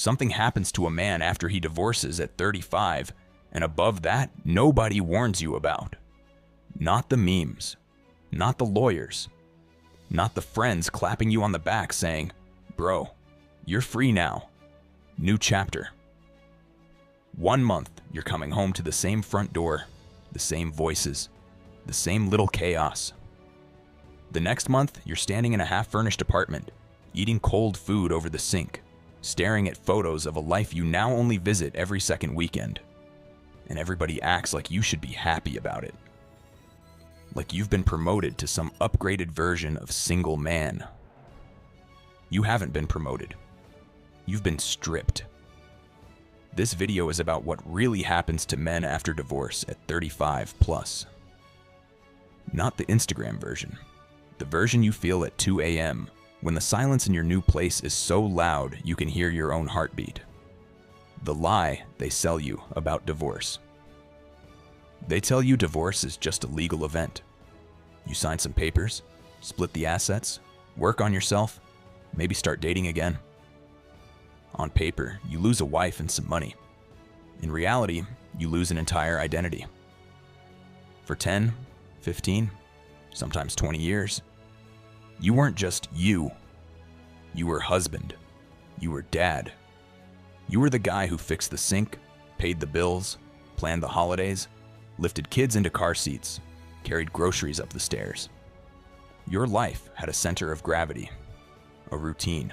Something happens to a man after he divorces at 35, and above that, nobody warns you about. Not the memes, not the lawyers, not the friends clapping you on the back saying, "Bro, you're free now. New chapter." 1 month, you're coming home to the same front door, the same voices, the same little chaos. The next month, you're standing in a half-furnished apartment, eating cold food over the sink, staring at photos of a life you now only visit every second weekend. And everybody acts like you should be happy about it. Like you've been promoted to some upgraded version of single man. You haven't been promoted. You've been stripped. This video is about what really happens to men after divorce at 35 plus. Not the Instagram version. The version you feel at 2 a.m. when the silence in your new place is so loud you can hear your own heartbeat. The lie they sell you about divorce. They tell you divorce is just a legal event. You sign some papers, split the assets, work on yourself, maybe start dating again. On paper, you lose a wife and some money. In reality, you lose an entire identity. For 10, 15, sometimes 20 years, you weren't just you. You were husband. You were dad. You were the guy who fixed the sink, paid the bills, planned the holidays, lifted kids into car seats, carried groceries up the stairs. Your life had a center of gravity, a routine,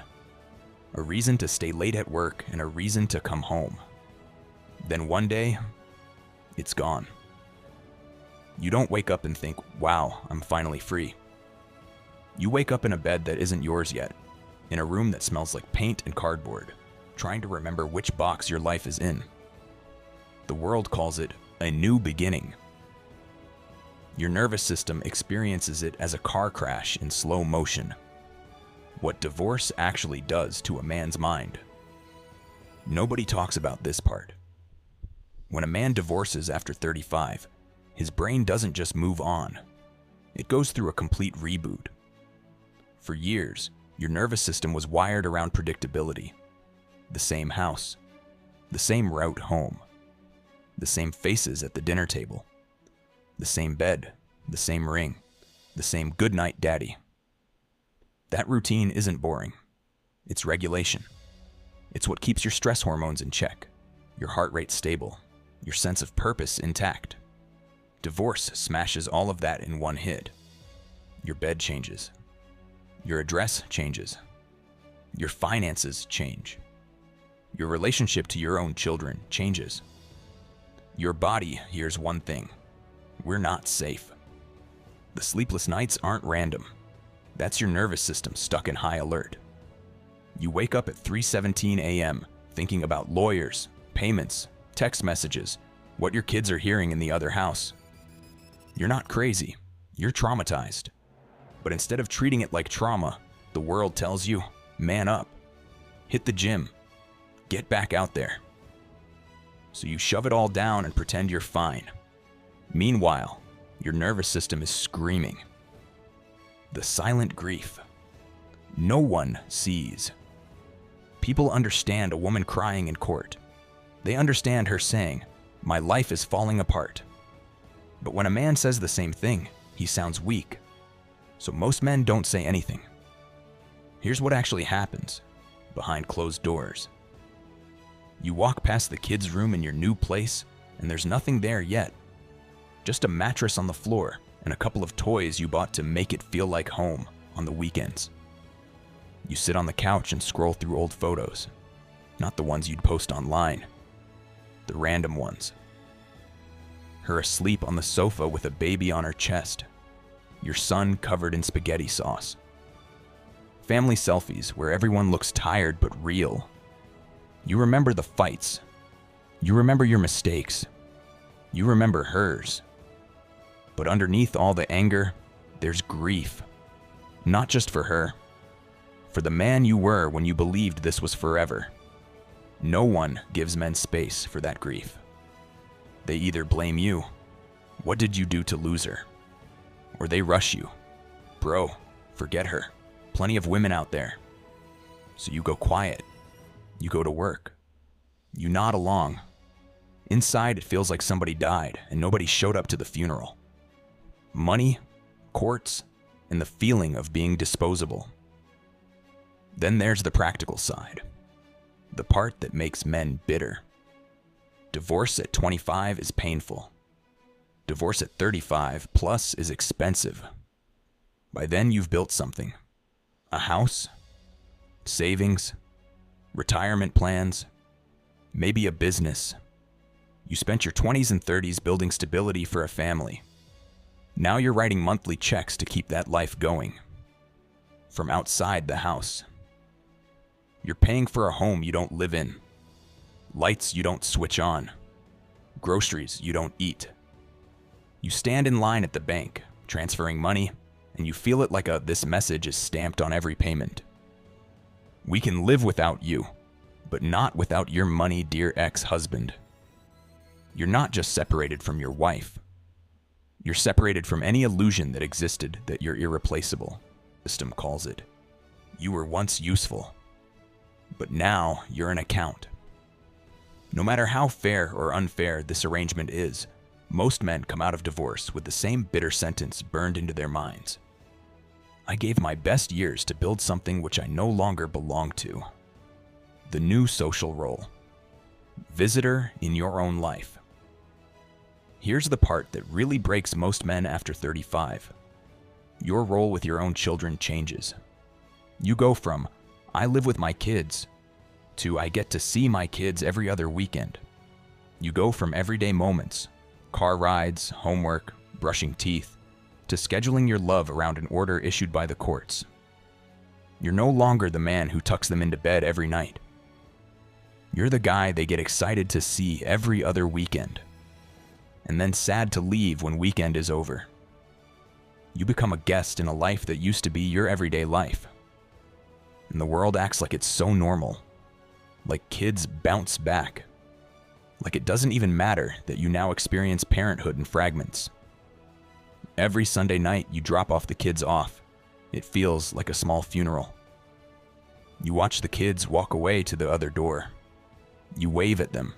a reason to stay late at work and a reason to come home. Then one day, it's gone. You don't wake up and think, "Wow, I'm finally free." You wake up in a bed that isn't yours yet, in a room that smells like paint and cardboard, trying to remember which box your life is in. The world calls it a new beginning. Your nervous system experiences it as a car crash in slow motion. What divorce actually does to a man's mind. Nobody talks about this part. When a man divorces after 35, his brain doesn't just move on. It goes through a complete reboot. For years, your nervous system was wired around predictability. The same house, the same route home, the same faces at the dinner table, the same bed, the same ring, the same "good night, daddy." That routine isn't boring. It's regulation. It's what keeps your stress hormones in check, your heart rate stable, your sense of purpose intact. Divorce smashes all of that in one hit. Your bed changes. Your address changes. Your finances change. Your relationship to your own children changes. Your body hears one thing: we're not safe. The sleepless nights aren't random. That's your nervous system stuck in high alert. You wake up at 3:17 a.m. thinking about lawyers, payments, text messages, what your kids are hearing in the other house. You're not crazy. You're traumatized. But instead of treating it like trauma, the world tells you, man up, hit the gym, get back out there. So you shove it all down and pretend you're fine. Meanwhile, your nervous system is screaming. The silent grief. No one sees. People understand a woman crying in court. They understand her saying, "My life is falling apart." But when a man says the same thing, he sounds weak. So most men don't say anything. Here's what actually happens behind closed doors. You walk past the kids' room in your new place, and there's nothing there yet. Just a mattress on the floor and a couple of toys you bought to make it feel like home on the weekends. You sit on the couch and scroll through old photos. Not the ones you'd post online. The random ones. Her asleep on the sofa with a baby on her chest. Your son covered in spaghetti sauce. Family selfies where everyone looks tired but real. You remember the fights. You remember your mistakes. You remember hers. But underneath all the anger, there's grief. Not just for her. For the man you were when you believed this was forever. No one gives men space for that grief. They either blame you, "What did you do to lose her?" Or they rush you, "Bro, forget her. Plenty of women out there." So you go quiet. You go to work. You nod along. Inside, it feels like somebody died and nobody showed up to the funeral. Money, courts, and the feeling of being disposable. Then there's the practical side. The part that makes men bitter. Divorce at 25 is painful. Divorce at 35 plus is expensive. By then you've built something. A house, savings, retirement plans, maybe a business. You spent your 20s and 30s building stability for a family. Now you're writing monthly checks to keep that life going. From outside the house. You're paying for a home you don't live in. Lights you don't switch on. Groceries you don't eat. You stand in line at the bank, transferring money, and you feel it like this message is stamped on every payment. We can live without you, but not without your money, dear ex-husband. You're not just separated from your wife. You're separated from any illusion that existed that you're irreplaceable, the system calls it. You were once useful, but now you're an account. No matter how fair or unfair this arrangement is, most men come out of divorce with the same bitter sentence burned into their minds. I gave my best years to build something which I no longer belong to. The new social role. Visitor in your own life. Here's the part that really breaks most men after 35. Your role with your own children changes. You go from, I live with my kids, to I get to see my kids every other weekend. You go from everyday moments, car rides, homework, brushing teeth, to scheduling your love around an order issued by the courts. You're no longer the man who tucks them into bed every night. You're the guy they get excited to see every other weekend, and then sad to leave when weekend is over. You become a guest in a life that used to be your everyday life. And the world acts like it's so normal. Like kids bounce back. Like it doesn't even matter that you now experience parenthood in fragments. Every Sunday night you drop off the kids off. It feels like a small funeral. You watch the kids walk away to the other door. You wave at them.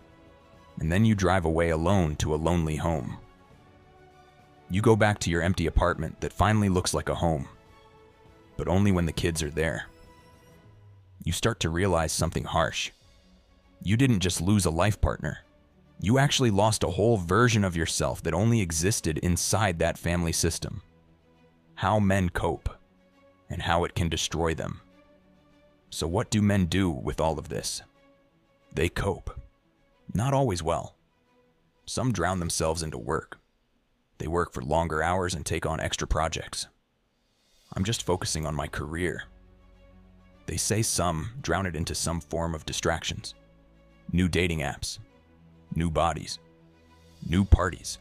And then you drive away alone to a lonely home. You go back to your empty apartment that finally looks like a home. But only when the kids are there. You start to realize something harsh. You didn't just lose a life partner. You actually lost a whole version of yourself that only existed inside that family system. How men cope, and how it can destroy them. So what do men do with all of this? They cope. Not always well. Some drown themselves into work. They work for longer hours and take on extra projects. I'm just focusing on my career. They say some drown it into some form of distractions. New dating apps. New bodies. New parties.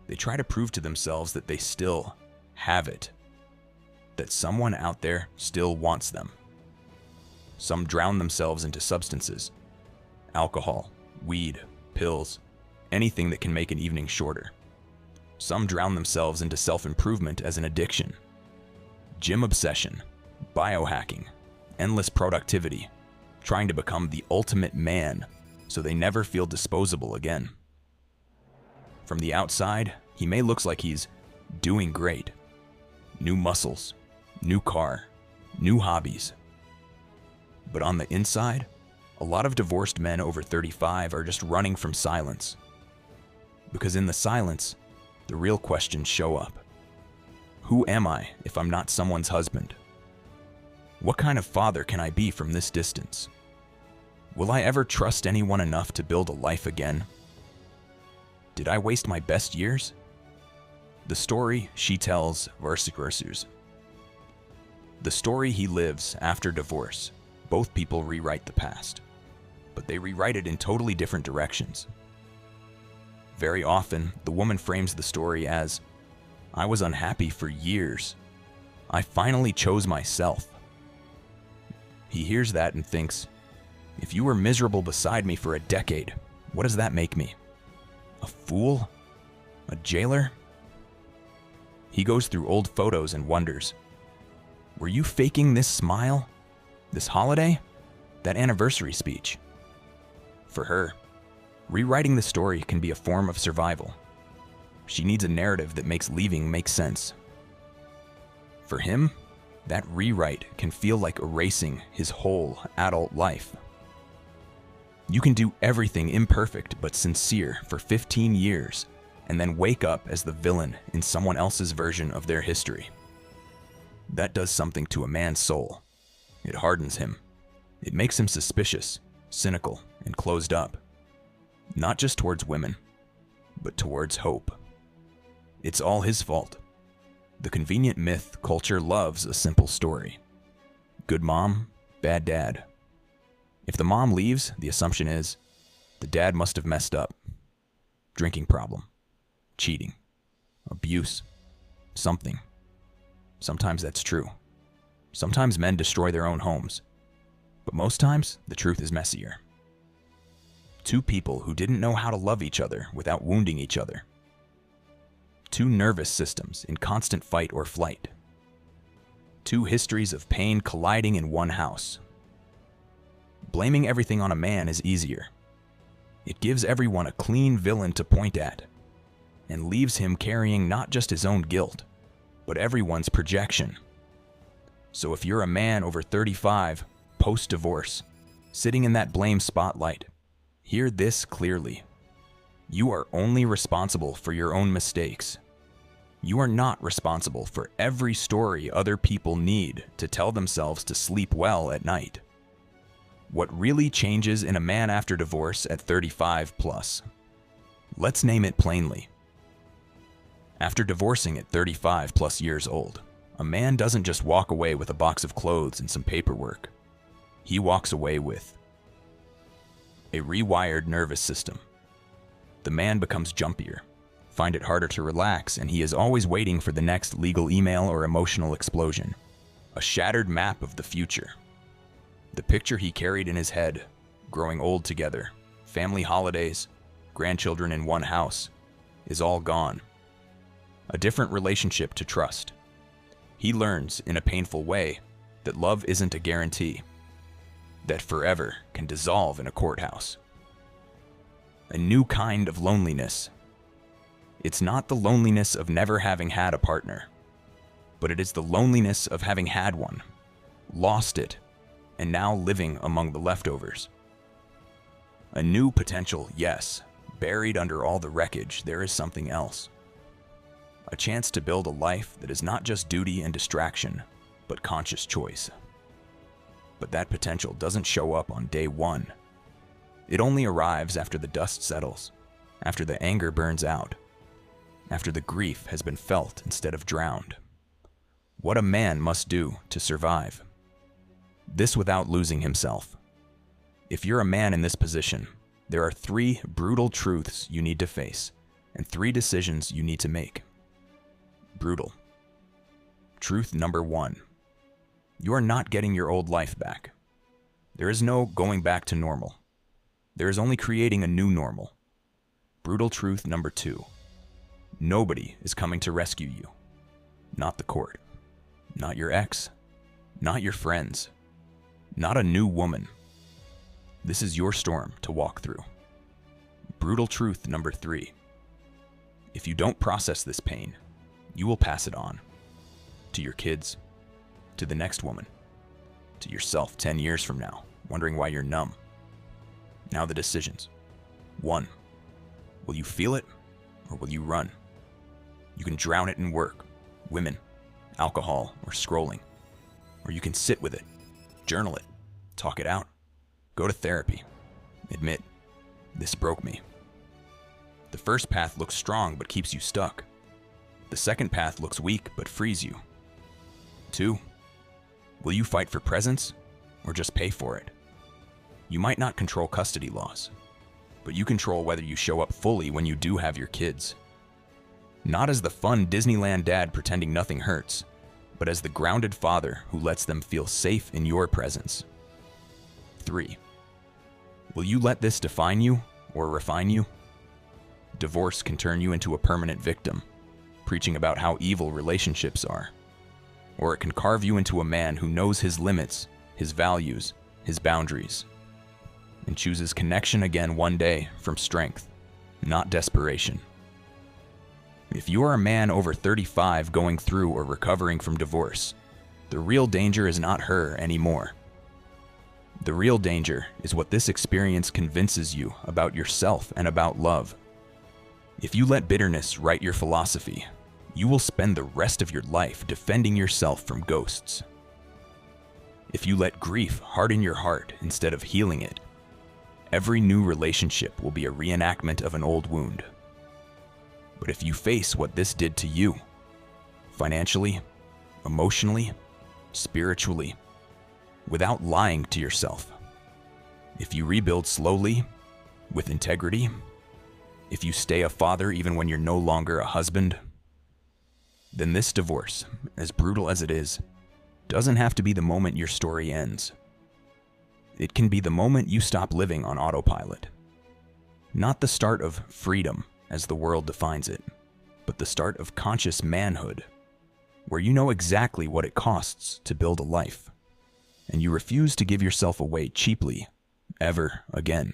They try to prove to themselves that they still have it. That someone out there still wants them. Some drown themselves into substances. Alcohol, weed, pills, anything that can make an evening shorter. Some drown themselves into self-improvement as an addiction. Gym obsession. Biohacking, endless productivity, trying to become the ultimate man so they never feel disposable again. From the outside, he may look like he's doing great. New muscles, new car, new hobbies. But on the inside, a lot of divorced men over 35 are just running from silence. Because in the silence, the real questions show up. Who am I if I'm not someone's husband? What kind of father can I be from this distance? Will I ever trust anyone enough to build a life again? Did I waste my best years? The story she tells versus. The story he lives after divorce. Both people rewrite the past, but they rewrite it in totally different directions. Very often, the woman frames the story as, I was unhappy for years. I finally chose myself. He hears that and thinks, if you were miserable beside me for a decade, what does that make me? A fool? A jailer? He goes through old photos and wonders, were you faking this smile? This holiday? that anniversary speech. For her, rewriting the story can be a form of survival. She needs a narrative that makes leaving make sense. For him, that rewrite can feel like erasing his whole adult life. You can do everything imperfect but sincere for 15 years and then wake up as the villain in someone else's version of their history. That does something to a man's soul. It hardens him. It makes him suspicious, cynical, and closed up. Not just towards women, but towards hope. It's all his fault. The convenient myth culture loves a simple story. Good mom, bad dad. If the mom leaves, the assumption is the dad must have messed up. Drinking problem, cheating, abuse, something. Sometimes that's true. Sometimes men destroy their own homes. But most times, the truth is messier. Two people who didn't know how to love each other without wounding each other. Two nervous systems in constant fight or flight. Two histories of pain colliding in one house. Blaming everything on a man is easier. It gives everyone a clean villain to point at, and leaves him carrying not just his own guilt, but everyone's projection. So if you're a man over 35, post-divorce, sitting in that blame spotlight, hear this clearly. You are only responsible for your own mistakes. You are not responsible for every story other people need to tell themselves to sleep well at night. What really changes in a man after divorce at 35 plus? Let's name it plainly. After divorcing at 35 plus years old, a man doesn't just walk away with a box of clothes and some paperwork. He walks away with a rewired nervous system. The man becomes jumpier, find it harder to relax, and he is always waiting for the next legal email or emotional explosion. A shattered map of the future. The picture he carried in his head, growing old together, family holidays, grandchildren in one house, is all gone. A different relationship to trust. He learns, in a painful way, that love isn't a guarantee. That forever can dissolve in a courthouse. A new kind of loneliness. It's not the loneliness of never having had a partner, but it is the loneliness of having had one, lost it, and now living among the leftovers. A new potential, yes. Buried under all the wreckage, there is something else. A chance to build a life that is not just duty and distraction, but conscious choice. But that potential doesn't show up on day one. It only arrives after the dust settles, after the anger burns out, after the grief has been felt instead of drowned. What a man must do to survive. This without losing himself. If you're a man in this position, there are 3 brutal truths you need to face, and 3 decisions you need to make. Brutal. Truth number 1. You are not getting your old life back. There is no going back to normal. There is only creating a new normal. Brutal truth number 2. Nobody is coming to rescue you. Not the court. Not your ex. Not your friends. Not a new woman. This is your storm to walk through. Brutal truth number 3. If you don't process this pain, you will pass it on. To your kids, to the next woman, to yourself 10 years from now, wondering why you're numb. Now the decisions. 1. Will you feel it, or will you run? You can drown it in work, women, alcohol, or scrolling. Or you can sit with it, journal it, talk it out, go to therapy, admit, this broke me. The first path looks strong but keeps you stuck. The second path looks weak but frees you. 2. Will you fight for presence or just pay for it? You might not control custody laws, but you control whether you show up fully when you do have your kids. Not as the fun Disneyland dad pretending nothing hurts, but as the grounded father who lets them feel safe in your presence. 3. Will you let this define you or refine you? Divorce can turn you into a permanent victim, preaching about how evil relationships are. Or it can carve you into a man who knows his limits, his values, his boundaries, and chooses connection again one day from strength, not desperation. If you are a man over 35 going through or recovering from divorce, the real danger is not her anymore. The real danger is what this experience convinces you about yourself and about love. If you let bitterness write your philosophy, you will spend the rest of your life defending yourself from ghosts. If you let grief harden your heart instead of healing it, every new relationship will be a reenactment of an old wound. But if you face what this did to you, financially, emotionally, spiritually, without lying to yourself, if you rebuild slowly, with integrity, if you stay a father even when you're no longer a husband, then this divorce, as brutal as it is, doesn't have to be the moment your story ends. It can be the moment you stop living on autopilot. Not the start of freedom, as the world defines it, but the start of conscious manhood, where you know exactly what it costs to build a life, and you refuse to give yourself away cheaply, ever again.